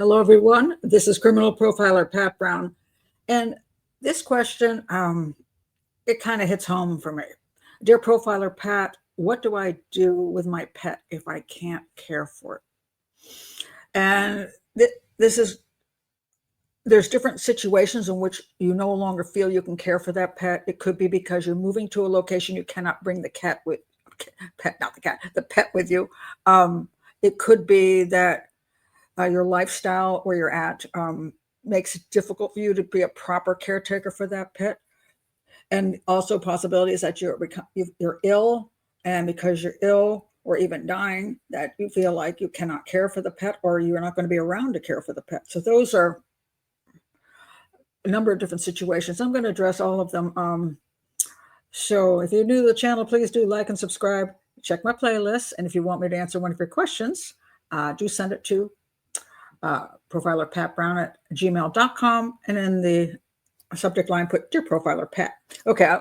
Hello, everyone. This is criminal profiler Pat Brown. And this question, it kind of hits home for me. Dear profiler Pat, what do I do with my pet if I can't care for it? And this is, there's different situations in which you no longer feel you can care for that pet. It could be because you're moving to a location you cannot bring the cat with, not the cat, the pet with you. It could be that your lifestyle where you're at makes it difficult for you to be a proper caretaker for that pet. And also possibilities that you're ill, and because you're ill or even dying, that you feel like you cannot care for the pet or you're not going to be around to care for the pet. So those are a number of different situations. I'm going to address all of them. So if you're new to the channel, please do like and subscribe. Check my playlist. And if you want me to answer one of your questions, do send it to profilerpatbrown@gmail.com, and in the subject line put Dear Profiler Pat. Okay,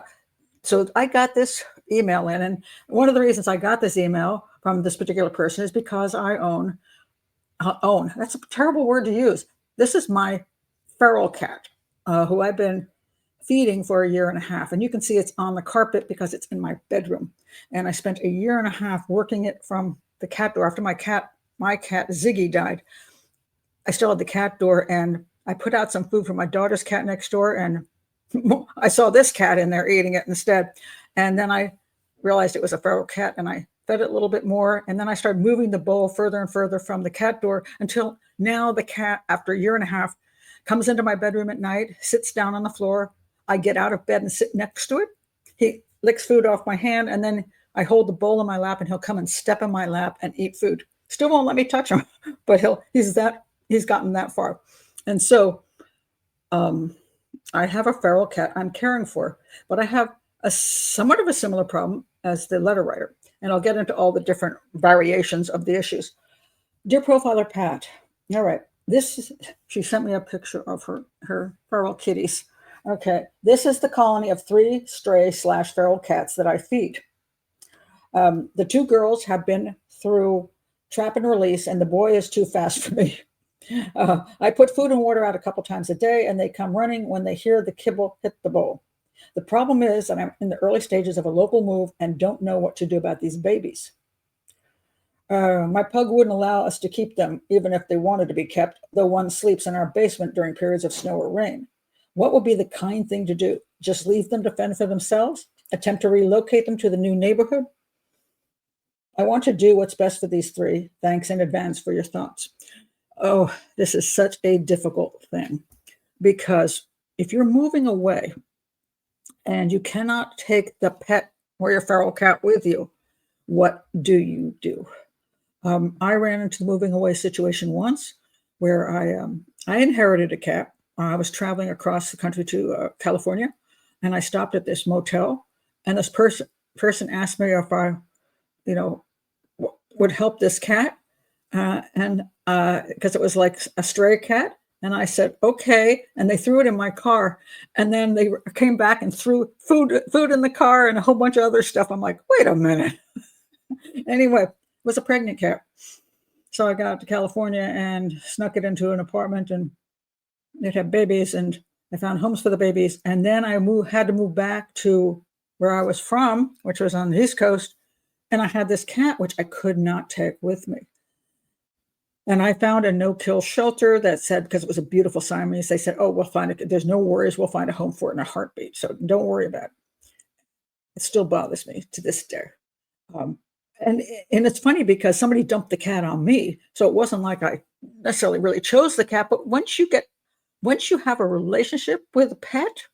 so I got this email in, and one of the reasons I got this email from this particular person is because I own, that's a terrible word to use. This is my feral cat, who I've been feeding for a year and a half, and you can see it's on the carpet because it's in my bedroom. And I spent a year and a half working it from the cat door. After my cat Ziggy died, I still had the cat door, and I put out some food for my daughter's cat next door, and I saw this cat in there eating it instead. And then I realized it was a feral cat, and I fed it a little bit more. And then I started moving the bowl further and further from the cat door until now the cat, after a year and a half, comes into my bedroom at night, sits down on the floor. I get out of bed and sit next to it. He licks food off my hand, and then I hold the bowl in my lap, and he'll come and step in my lap and eat food. Still won't let me touch him, but he's gotten that far. And so I have a feral cat I'm caring for, but I have a somewhat of a similar problem as the letter writer. And I'll get into all the different variations of the issues. Dear Profiler Pat, all right, she sent me a picture of her feral kitties. Okay, this is the colony of 3 stray/feral cats that I feed. The 2 girls have been through trap and release, and the boy is too fast for me. I put food and water out a couple times a day, and they come running when they hear the kibble hit the bowl. The problem is that I'm in the early stages of a local move and don't know what to do about these babies. My pug wouldn't allow us to keep them, even if they wanted to be kept, though one sleeps in our basement during periods of snow or rain. What would be the kind thing to do? Just leave them to fend for themselves? Attempt to relocate them to the new neighborhood? I want to do what's best for these 3. Thanks in advance for your thoughts. Oh, this is such a difficult thing, because if you're moving away and you cannot take the pet or your feral cat with you, what do you do? I ran into the moving away situation once where I inherited a cat. I was traveling across the country to California, and I stopped at this motel, and this person asked me if I, would help this cat, and because it was like a stray cat. And I said, okay. And they threw it in my car. And then they came back and threw food in the car and a whole bunch of other stuff. I'm like, wait a minute. Anyway, it was a pregnant cat. So I got out to California and snuck it into an apartment, and it had babies, and I found homes for the babies. And then I had to move back to where I was from, which was on the East Coast. And I had this cat, which I could not take with me. And I found a no-kill shelter that said, because it was a beautiful Siamese, they said, oh, we'll find it. There's no worries. We'll find a home for it in a heartbeat. So don't worry about it. It still bothers me to this day. And it's funny because somebody dumped the cat on me. So it wasn't like I necessarily really chose the cat. But once you have a relationship with a pet,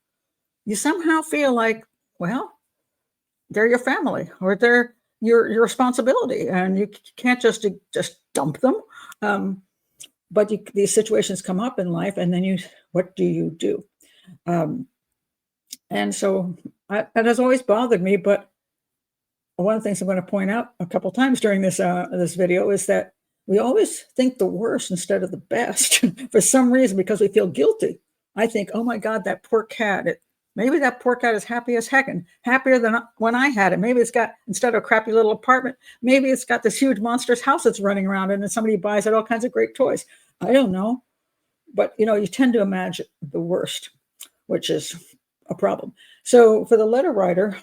you somehow feel like, well, they're your family, or they're your responsibility, and you can't just dump them. But these situations come up in life, and then what do you do? And so that has always bothered me. But one of the things I'm going to point out a couple times during this video is that we always think the worst instead of the best for some reason, because we feel guilty. I think, oh my God, that poor cat. Maybe that poor cat is happy as heck, and happier than when I had it. Maybe it's got, instead of a crappy little apartment, maybe it's got this huge monstrous house that's running around, and then somebody buys it all kinds of great toys. I don't know. But you tend to imagine the worst, which is a problem. So for the letter writer,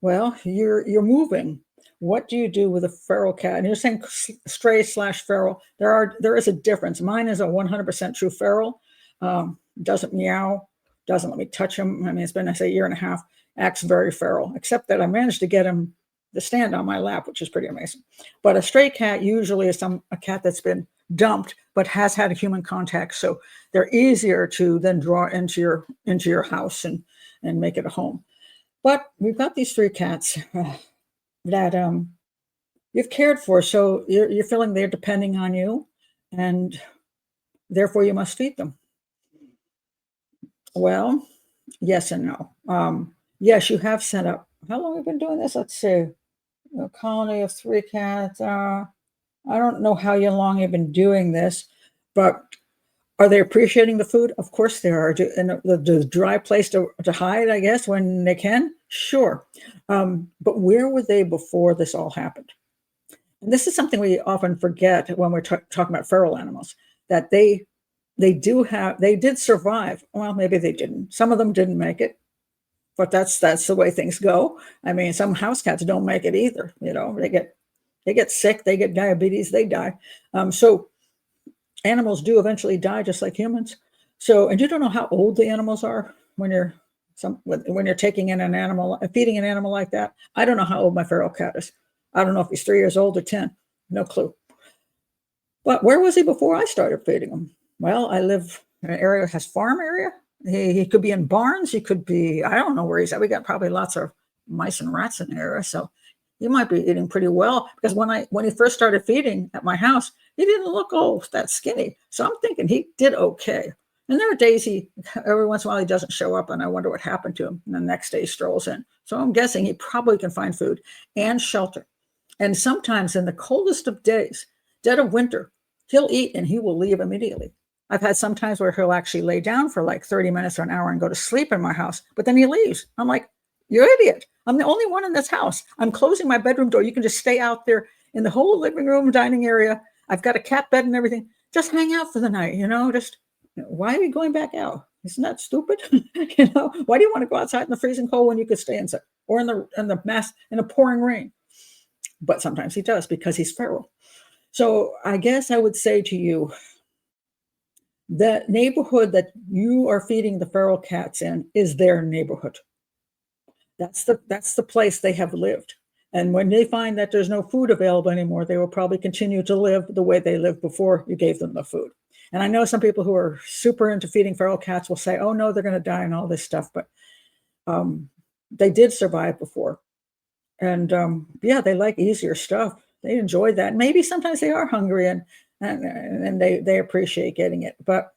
well, you're moving. What do you do with a feral cat? And you're saying stray slash feral. There is a difference. Mine is a 100% true feral. Doesn't meow, doesn't let me touch him. I mean, it's been, I say, a year and a half. Acts very feral, except that I managed to get him to stand on my lap, which is pretty amazing. But a stray cat usually is a cat that's been dumped but has had a human contact, so they're easier to then draw into your house and make it a home. But we've got these three cats that you've cared for, so you're feeling they're depending on you, and therefore you must feed them. Well, yes and no. Yes, you have set up. How long have you been doing this? Let's see. A colony of three cats. I don't know how long you've been doing this, but are they appreciating the food? Of course they are. And the dry place to hide, I guess, when they can? Sure. But where were they before this all happened? And this is something we often forget when we're talking about feral animals, that they did survive. Well, maybe they didn't. Some of them didn't make it, but that's the way things go. I mean, some house cats don't make it either. They get sick, they get diabetes, they die. So animals do eventually die, just like humans. So, and you don't know how old the animals are when you're taking in feeding an animal like that. I don't know how old my feral cat is. I don't know if he's 3 years old or 10. No clue. But where was he before I started feeding him? Well, I live in an area that has farm area. He could be in barns. He could be, I don't know where he's at. We got probably lots of mice and rats in the area. So he might be eating pretty well, because when he first started feeding at my house, he didn't look that skinny. So I'm thinking he did okay. And there are days every once in a while he doesn't show up, and I wonder what happened to him. And the next day he strolls in. So I'm guessing he probably can find food and shelter. And sometimes in the coldest of days, dead of winter, he'll eat and he will leave immediately. I've had some times where he'll actually lay down for like 30 minutes or an hour and go to sleep in my house, but then he leaves. I'm like, you're an idiot. I'm the only one in this house. I'm closing my bedroom door. You can just stay out there in the whole living room, dining area. I've got a cat bed and everything. Just hang out for the night, why are you going back out? Isn't that stupid? Why do you want to go outside in the freezing cold when you could stay inside, or in the pouring rain? But sometimes he does, because he's feral. So I guess I would say to you, the neighborhood that you are feeding the feral cats in is their neighborhood. That's the place they have lived. And when they find that there's no food available anymore, they will probably continue to live the way they lived before you gave them the food. And I know some people who are super into feeding feral cats will say, oh no, they're going to die and all this stuff. But they did survive before. And yeah, they like easier stuff. They enjoy that. Maybe sometimes they are hungry and they appreciate getting it, but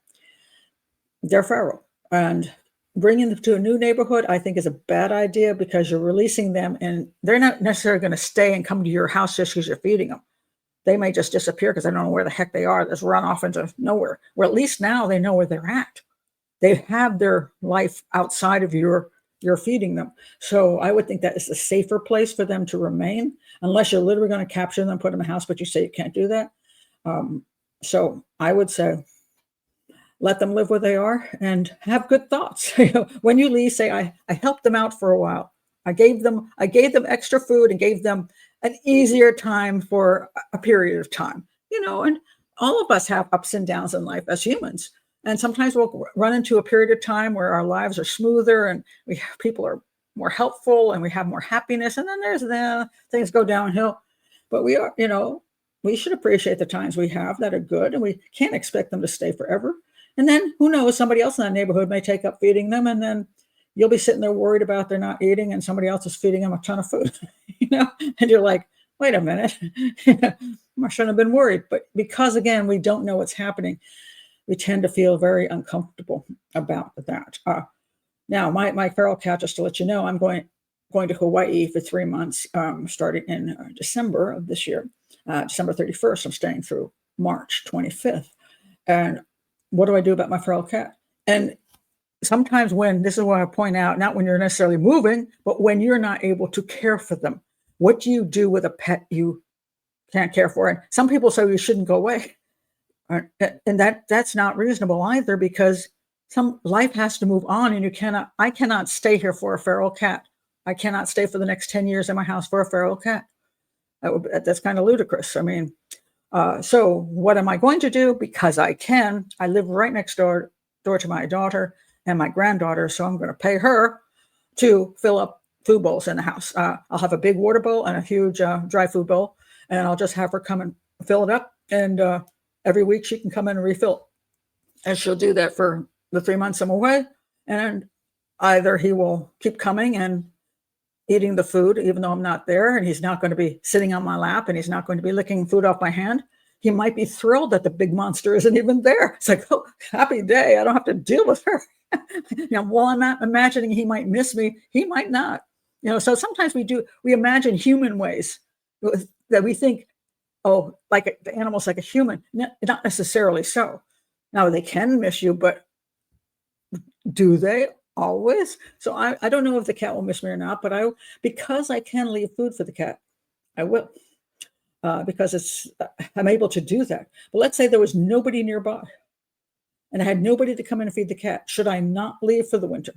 they're feral. And bringing them to a new neighborhood, I think, is a bad idea, because you're releasing them, and they're not necessarily going to stay and come to your house just because you're feeding them. They may just disappear because I don't know where the heck they are. Just run off into nowhere. Well, at least now they know where they're at. They have their life outside of you're feeding them. So I would think that is a safer place for them to remain, unless you're literally going to capture them, put them in a house, but you say you can't do that. So I would say, let them live where they are and have good thoughts. When you leave, say, I helped them out for a while. I gave them extra food and gave them an easier time for a period of time. And all of us have ups and downs in life as humans. And sometimes we'll run into a period of time where our lives are smoother and people are more helpful and we have more happiness. And then things go downhill. But we should appreciate the times we have that are good, and we can't expect them to stay forever. And then who knows, somebody else in that neighborhood may take up feeding them, and then you'll be sitting there worried about they're not eating, and somebody else is feeding them a ton of food, and you're like, wait a minute, I shouldn't have been worried. But because, again, we don't know what's happening, we tend to feel very uncomfortable about that. Now, my feral cat, just to let you know, I'm going to Hawaii for 3 months, starting in December of this year, December 31st. I'm staying through March 25th. And what do I do about my feral cat? And sometimes this is what I point out, not when you're necessarily moving, but when you're not able to care for them. What do you do with a pet you can't care for? And some people say you shouldn't go away. And that's not reasonable either, because some life has to move on, and I cannot stay here for a feral cat. I cannot stay for the next 10 years in my house for a feral cat. That's kind of ludicrous. I mean, so what am I going to do? Because I can. I live right next door to my daughter and my granddaughter, so I'm going to pay her to fill up food bowls in the house. I'll have a big water bowl and a huge dry food bowl, and I'll just have her come and fill it up. And every week she can come in and refill, and she'll do that for the 3 months I'm away. And either he will keep coming and eating the food, even though I'm not there, and he's not going to be sitting on my lap, and he's not going to be licking food off my hand. He might be thrilled that the big monster isn't even there. It's like, oh, happy day. I don't have to deal with her. While I'm imagining he might miss me, he might not. So sometimes we imagine human ways that we think, oh, like the animal's like a human. Not necessarily so. Now, they can miss you, but do they always? So I don't know if the cat will miss me or not, but because I can leave food for the cat, I will, because I'm able to do that. But let's say there was nobody nearby, and I had nobody to come in and feed the cat. Should I not leave for the winter?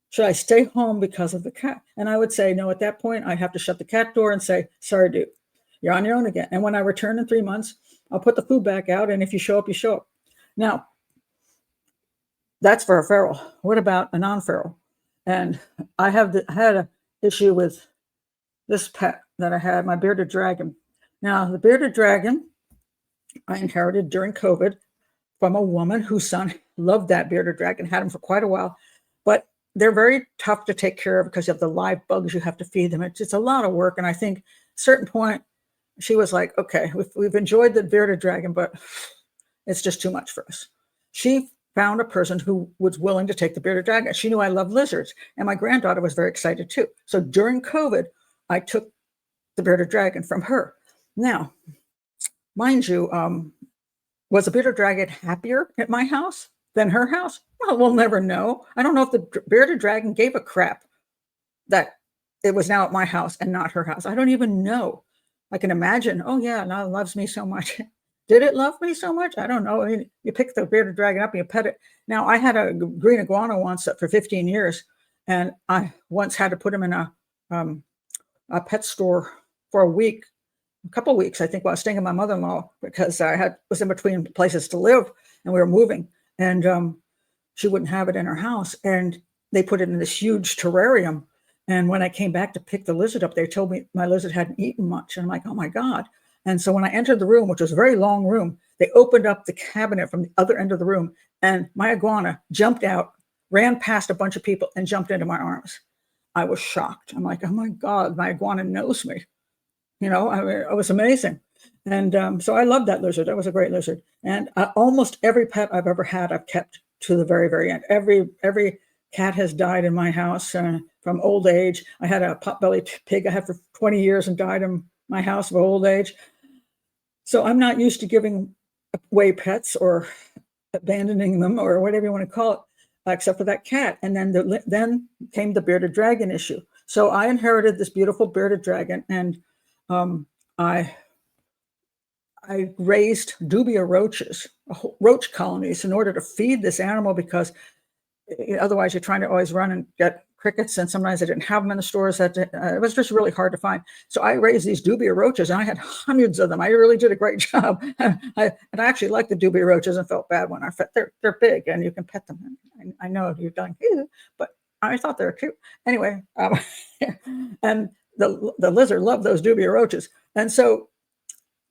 Should I stay home because of the cat? And I would say no. At that point, I have to shut the cat door and say, sorry, dude, you're on your own again. And when I return in 3 months, I'll put the food back out. And if you show up, you show up. Now, that's for a feral. What about a non-feral? And I had an issue with this pet that I had, my bearded dragon. Now, the bearded dragon I inherited during COVID from a woman whose son loved that bearded dragon, had him for quite a while. But they're very tough to take care of because of the live bugs you have to feed them. It's a lot of work. And I think at a certain point, she was like, okay, we've enjoyed the bearded dragon, but it's just too much for us. She found a person who was willing to take the bearded dragon. She knew I love lizards, and my granddaughter was very excited too. So during COVID, I took the bearded dragon from her. Now, mind you, was the bearded dragon happier at my house than her house? Well, we'll never know. I don't know if the bearded dragon gave a crap that it was now at my house and not her house. I don't even know. I can imagine, oh yeah, now it loves me so much. Did it love me so much? I don't know. I mean, you pick the bearded dragon up and you pet it. Now, I had a green iguana once for 15 years, and I once had to put him in a pet store for a couple of weeks, I think, while I was staying with my mother-in-law, because I was in between places to live, and we were moving, and she wouldn't have it in her house, and they put it in this huge terrarium. And when I came back to pick the lizard up, they told me my lizard hadn't eaten much, and I'm like, oh my God. And so when I entered the room, which was a very long room, they opened up the cabinet from the other end of the room, and my iguana jumped out, ran past a bunch of people, and jumped into my arms. I was shocked. I'm like, oh my God, my iguana knows me. I mean, it was amazing. And so I loved that lizard. That was a great lizard. And almost every pet I've ever had, I've kept to the very, very end. Every cat has died in my house from old age. I had a pot-bellied pig I had for 20 years and died in my house of old age. So I'm not used to giving away pets or abandoning them or whatever you want to call it, except for that cat. And then came the bearded dragon issue. So I inherited this beautiful bearded dragon, and I raised dubia roaches, roach colonies, in order to feed this animal, because otherwise you're trying to always run and get crickets, and sometimes I didn't have them in the stores. It was just really hard to find. So I raised these dubia roaches, and I had hundreds of them. I really did a great job. I actually liked the dubia roaches and felt bad when I fed. They're big and you can pet them. I know you're done, but I thought they were cute. Anyway, and the lizard loved those dubia roaches. And so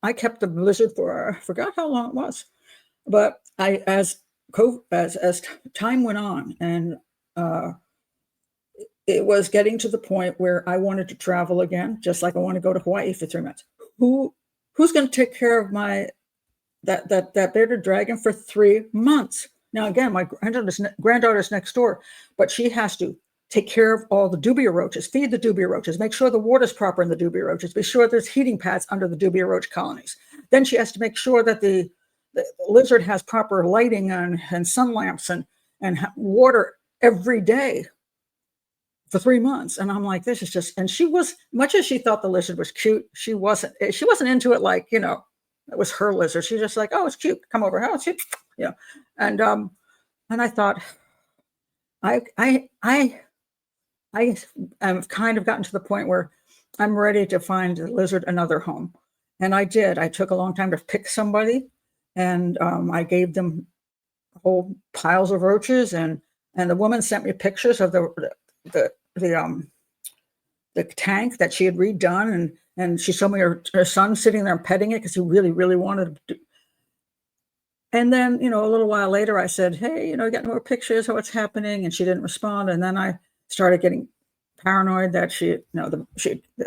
I kept the lizard for, I forgot how long it was, but as time went on, and it was getting to the point where I wanted to travel again, just like I want to go to Hawaii for 3 months. Who's going to take care of that bearded dragon for 3 months? Now, again, my granddaughter's next door, but she has to take care of all the dubia roaches, feed the dubia roaches, make sure the water's proper in the dubia roaches, be sure there's heating pads under the dubia roach colonies. Then she has to make sure that the lizard has proper lighting and sun lamps and water every day for 3 months. And I'm like, this is just, and she was, much as she thought the lizard was cute, she wasn't into it like, It was her lizard. She's just like, oh, it's cute. Come over. Oh, it's cute. Yeah. And I thought, I I I I have kind of gotten to the point where I'm ready to find the lizard another home. And I did. I took a long time to pick somebody, and I gave them whole piles of roaches, and the woman sent me pictures of the the um the tank that she had redone, and she showed me her son sitting there petting it because he really really wanted to. And then, a little while later, I said, "Hey, I got more pictures of what's happening," and she didn't respond. And then I started getting paranoid that the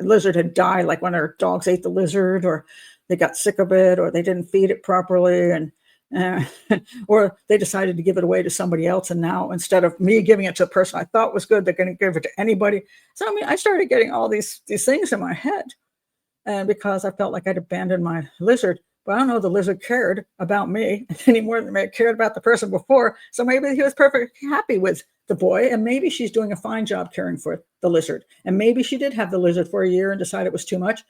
lizard had died, like when her dogs ate the lizard, or they got sick of it, or they didn't feed it properly, and uh, or they decided to give it away to somebody else. And now, instead of me giving it to a person I thought was good, they're going to give it to anybody. So I mean, I started getting all these things in my head, and because I felt like I'd abandoned my lizard. But I don't know the lizard cared about me any more than it cared about the person before. So maybe he was perfectly happy with the boy, and maybe she's doing a fine job caring for the lizard. And maybe she did have the lizard for a year and decided it was too much,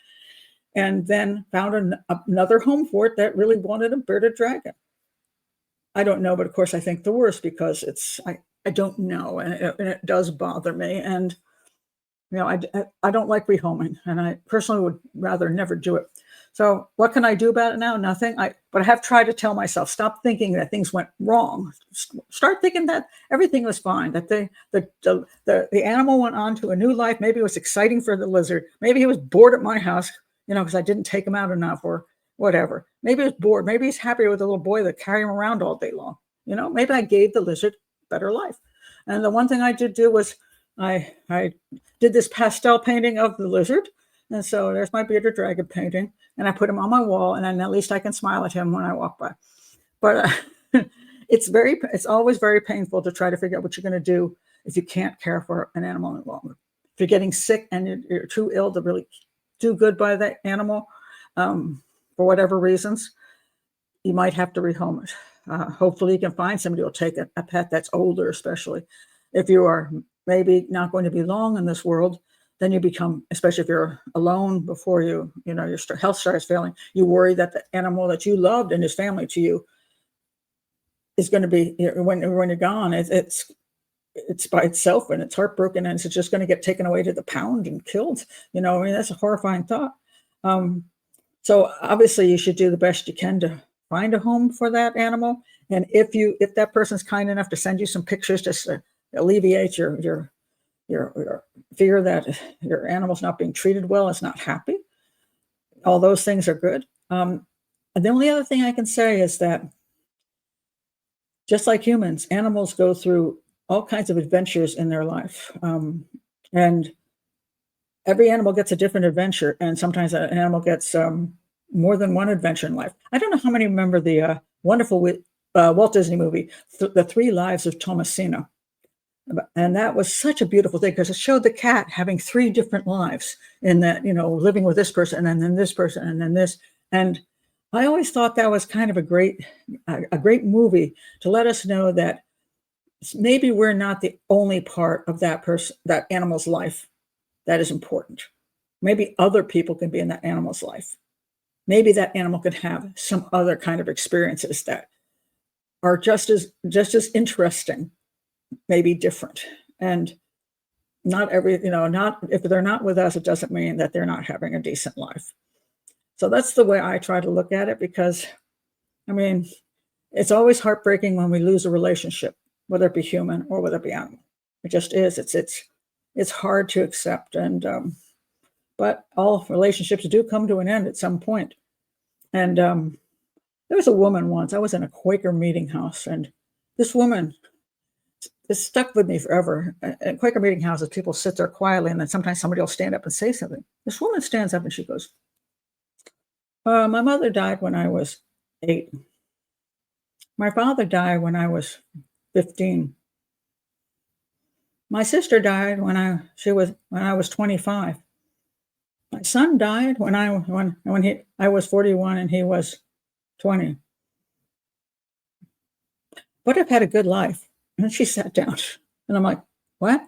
and then found another home for it that really wanted a bearded dragon. I don't know, but of course I think the worst because I don't know, and it does bother me. And I don't like rehoming, and I personally would rather never do it. So what can I do about it now? Nothing. But I have tried to tell myself, stop thinking that things went wrong. Start thinking that everything was fine. That the animal went on to a new life. Maybe it was exciting for the lizard. Maybe he was bored at my house, because I didn't take him out enough or whatever. Maybe he was bored. Maybe he's happy with a little boy that carry him around all day long. Maybe I gave the lizard a better life. And the one thing I did do was I did this pastel painting of the lizard. And so there's my bearded dragon painting, and I put him on my wall, and then at least I can smile at him when I walk by. But it's always very painful to try to figure out what you're going to do if you can't care for an animal any longer. If you're getting sick and you're too ill to really do good by that animal, for whatever reasons, you might have to rehome it. Hopefully you can find somebody who will take a pet that's older, especially if you are maybe not going to be long in this world. Then you become, especially if you're alone before your health starts failing, you worry that the animal that you loved and his family to you is going to be, when you're gone, it's by itself, and it's heartbroken, and it's just going to get taken away to the pound and killed. I mean, that's a horrifying thought. So obviously you should do the best you can to find a home for that animal. And if that person's kind enough to send you some pictures, just to alleviate your fear that your animal's not being treated well, it's not happy, all those things are good. And the only other thing I can say is that just like humans, animals go through all kinds of adventures in their life. And every animal gets a different adventure, and sometimes an animal gets more than one adventure in life. I don't know how many remember the wonderful Walt Disney movie, The Three Lives of Thomasina. And that was such a beautiful thing because it showed the cat having three different lives in that, living with this person and then this person and then this. And I always thought that was kind of a great movie to let us know that maybe we're not the only part of that animal's life that is important. Maybe other people can be in that animal's life. Maybe that animal could have some other kind of experiences that are just as interesting, maybe different. And not if they're not with us, it doesn't mean that they're not having a decent life. So that's the way I try to look at it, because I mean, it's always heartbreaking when we lose a relationship, whether it be human or whether it be animal. It just is. It's hard to accept. And but all relationships do come to an end at some point. And there was a woman once, I was in a Quaker meeting house, and this woman, it's stuck with me forever. At Quaker meeting houses, people sit there quietly, and then sometimes somebody will stand up and say something. This woman stands up and she goes, my mother died when I was 8. My father died when I was 15. My sister died when I was 25. My son died when I was 41 and he was 20. But I've had a good life. And she sat down, and I'm like, what?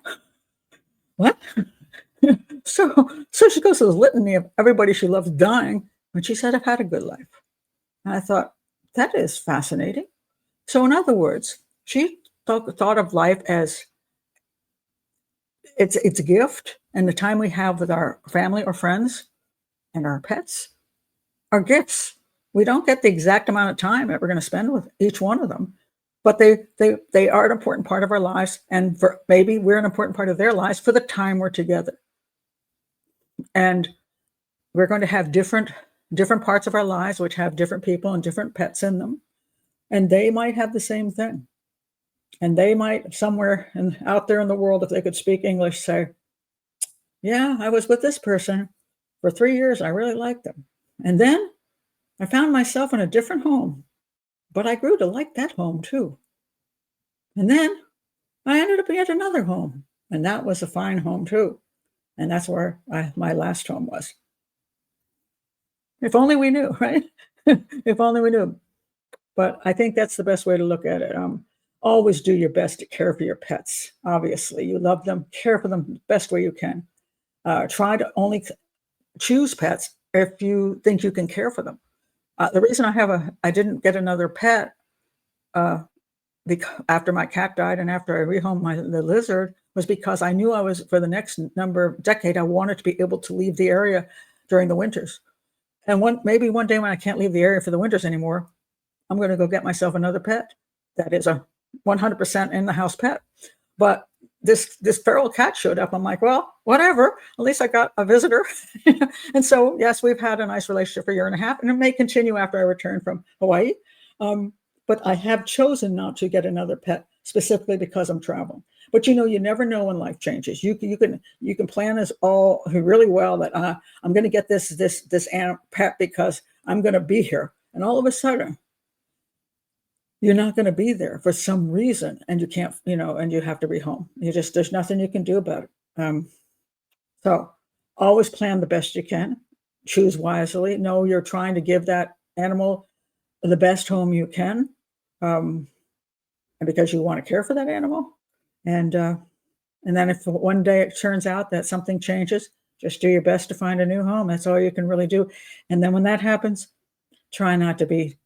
So she goes to the litany of everybody she loves dying, and she said, I've had a good life. And I thought, that is fascinating. So in other words, she thought of life as it's a gift, and the time we have with our family or friends and our pets are gifts. We don't get the exact amount of time that we're going to spend with each one of them, but they are an important part of our lives, and for maybe we're an important part of their lives for the time we're together. And we're going to have different parts of our lives which have different people and different pets in them, and they might have the same thing. And they might somewhere out there in the world, if they could speak English, say, yeah, I was with this person for 3 years. I really liked them. And then I found myself in a different home, but I grew to like that home too. And then I ended up at another home, and that was a fine home too. And that's where my last home was. If only we knew, right? If only we knew. But I think that's the best way to look at it. Always do your best to care for your pets. Obviously, you love them, care for them the best way you can. Try to only choose pets if you think you can care for them. The reason I didn't get another pet after my cat died and after I rehomed the lizard was because I knew I was, for the next decade, I wanted to be able to leave the area during the winters. And maybe one day when I can't leave the area for the winters anymore, I'm going to go get myself another pet that is a 100% in the house pet. But this feral cat showed up. I'm like, well, whatever. At least I got a visitor. And so, yes, we've had a nice relationship for a year and a half, and it may continue after I return from Hawaii. But I have chosen not to get another pet specifically because I'm traveling. But you never know when life changes. You can plan this all really well that I'm going to get this pet because I'm going to be here, and all of a sudden you're not going to be there for some reason, and you can't, and you have to be home. There's nothing you can do about it. So always plan the best you can, choose wisely, know you're trying to give that animal the best home you can, and because you want to care for that animal. And then if one day it turns out that something changes, just do your best to find a new home. That's all you can really do. And then when that happens, try not to be,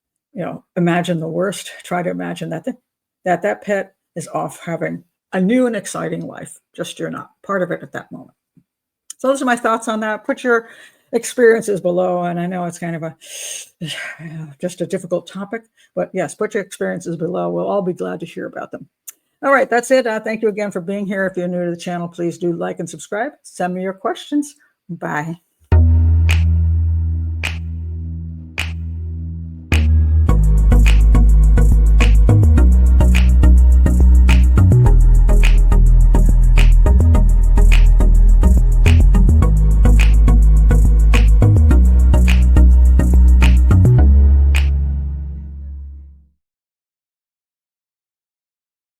imagine the worst. Try to imagine that pet is off having a new and exciting life. Just you're not part of it at that moment. So those are my thoughts on that. Put your experiences below. And I know it's kind of just a difficult topic, but yes, put your experiences below. We'll all be glad to hear about them. All right, that's it. Thank you again for being here. If you're new to the channel, please do like and subscribe. Send me your questions. Bye.